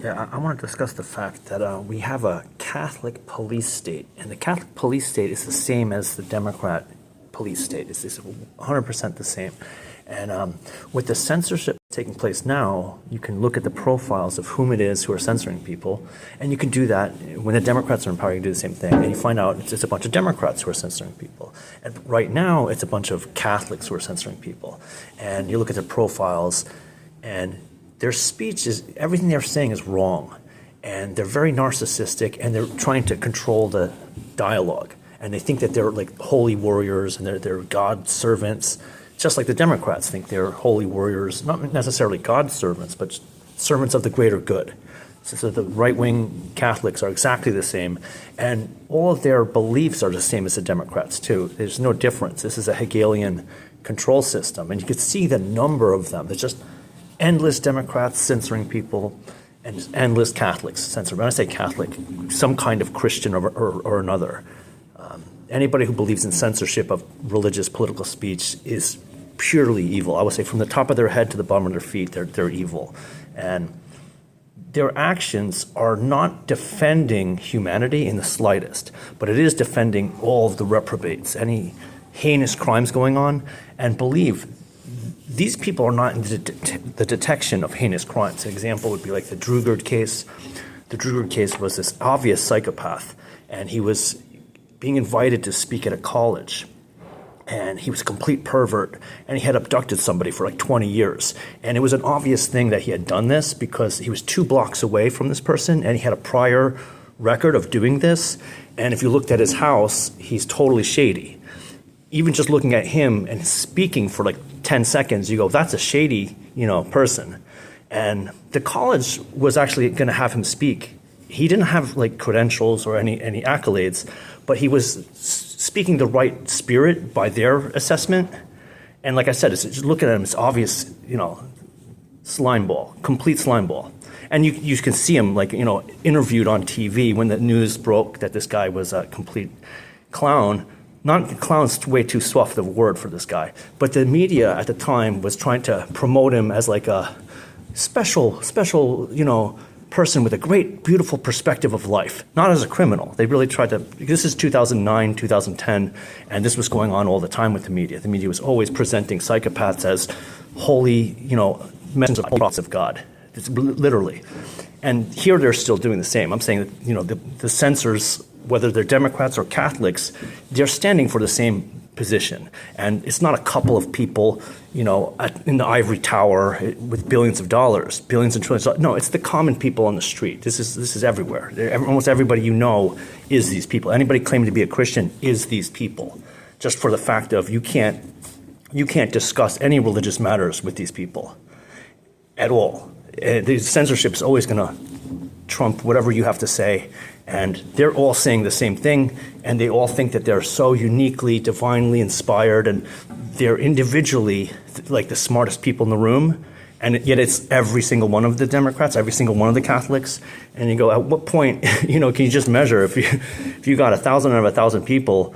Yeah, I want to discuss the fact that we have a Catholic police state, and the Catholic police state is the same as the Democrat police state. It's 100% the same. And with the censorship taking place now, you can look at the profiles of whom it is who are censoring people, and you can do that when the Democrats are in power. You can do the same thing, and you find out it's a bunch of Democrats who are censoring people. And right now, it's a bunch of Catholics who are censoring people. And you look at their profiles, and their speech is, everything they're saying is wrong. And they're very narcissistic, and they're trying to control the dialogue. And they think that they're like holy warriors, and they're God's servants, just like the Democrats think they're holy warriors, not necessarily God's servants, but servants of the greater good. So the right-wing Catholics are exactly the same, and all of their beliefs are the same as the Democrats too. There's no difference. This is a Hegelian control system, and you can see the number of them. There's just endless Democrats censoring people, and just endless Catholics censoring. When I say Catholic, some kind of Christian or another. Anybody who believes in censorship of religious political speech is purely evil. I would say from the top of their head to the bottom of their feet, they're evil. And their actions are not defending humanity in the slightest, but it is defending all of the reprobates, any heinous crimes going on. And believe, these people are not in the detection of heinous crimes. An example would be like the Drugard case. The Drugard case was this obvious psychopath, and he was being invited to speak at a college. And he was a complete pervert, and he had abducted somebody for like 20 years. And it was an obvious thing that he had done this because he was 2 blocks away from this person, and he had a prior record of doing this. And if you looked at his house, he's totally shady. Even just looking at him and speaking for like 10 seconds, you go, that's a shady, person. And the college was actually going to have him speak. He didn't have like credentials or any accolades, but he was speaking the right spirit by their assessment. And like I said, it's just looking at him, it's obvious, slime ball, complete slime ball. And you can see him like, interviewed on TV when the news broke that this guy was a complete clown. Not clown's way too soft of a word for this guy, but the media at the time was trying to promote him as like a special, person with a great, beautiful perspective of life, not as a criminal. They really tried to, this is 2009, 2010, and this was going on all the time with the media. The media was always presenting psychopaths as holy, messengers of God, it's literally. And here they're still doing the same. I'm saying that, the censors, whether they're Democrats or Catholics, they're standing for the same position. And it's not a couple of people, in the ivory tower with billions of dollars, billions and trillions. No, it's the common people on the street. This is everywhere. Almost everybody is these people. Anybody claiming to be a Christian is these people. Just for the fact of you can't discuss any religious matters with these people at all. The censorship is always going to trump whatever you have to say. And they're all saying the same thing, and they all think that they're so uniquely, divinely inspired, and they're individually like the smartest people in the room, and yet it's every single one of the Democrats, every single one of the Catholics, and you go, at what point, can you just measure if you got 1,000 out of 1,000 people,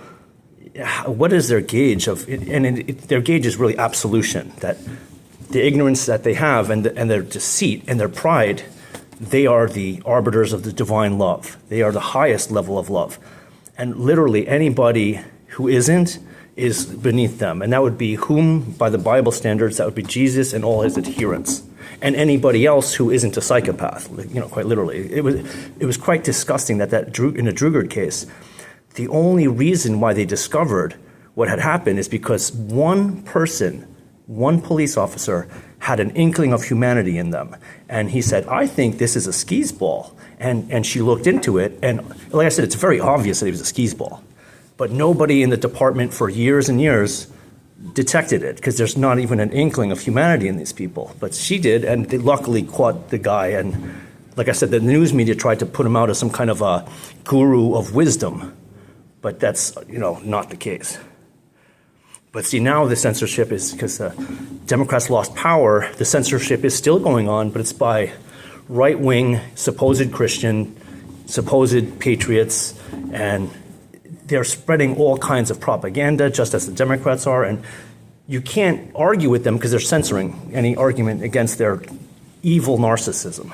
what is their gauge of? And their gauge is really absolution, that the ignorance that they have and their deceit and their pride. They are the arbiters of the divine love. They are the highest level of love. And literally anybody who isn't is beneath them. And that would be whom, by the Bible standards, that would be Jesus and all his adherents. And anybody else who isn't a psychopath, quite literally. It was quite disgusting that in the Drugard case, the only reason why they discovered what had happened is because one police officer had an inkling of humanity in them. And he said, I think this is a skis ball. And she looked into it, and like I said, it's very obvious that it was a skis ball. But nobody in the department for years and years detected it, because there's not even an inkling of humanity in these people. But she did, and they luckily caught the guy. And like I said, the news media tried to put him out as some kind of a guru of wisdom. But that's, not the case. But see, now the censorship is, because Democrats lost power, the censorship is still going on, but it's by right-wing, supposed Christian, supposed patriots, and they're spreading all kinds of propaganda, just as the Democrats are, and you can't argue with them because they're censoring any argument against their evil narcissism.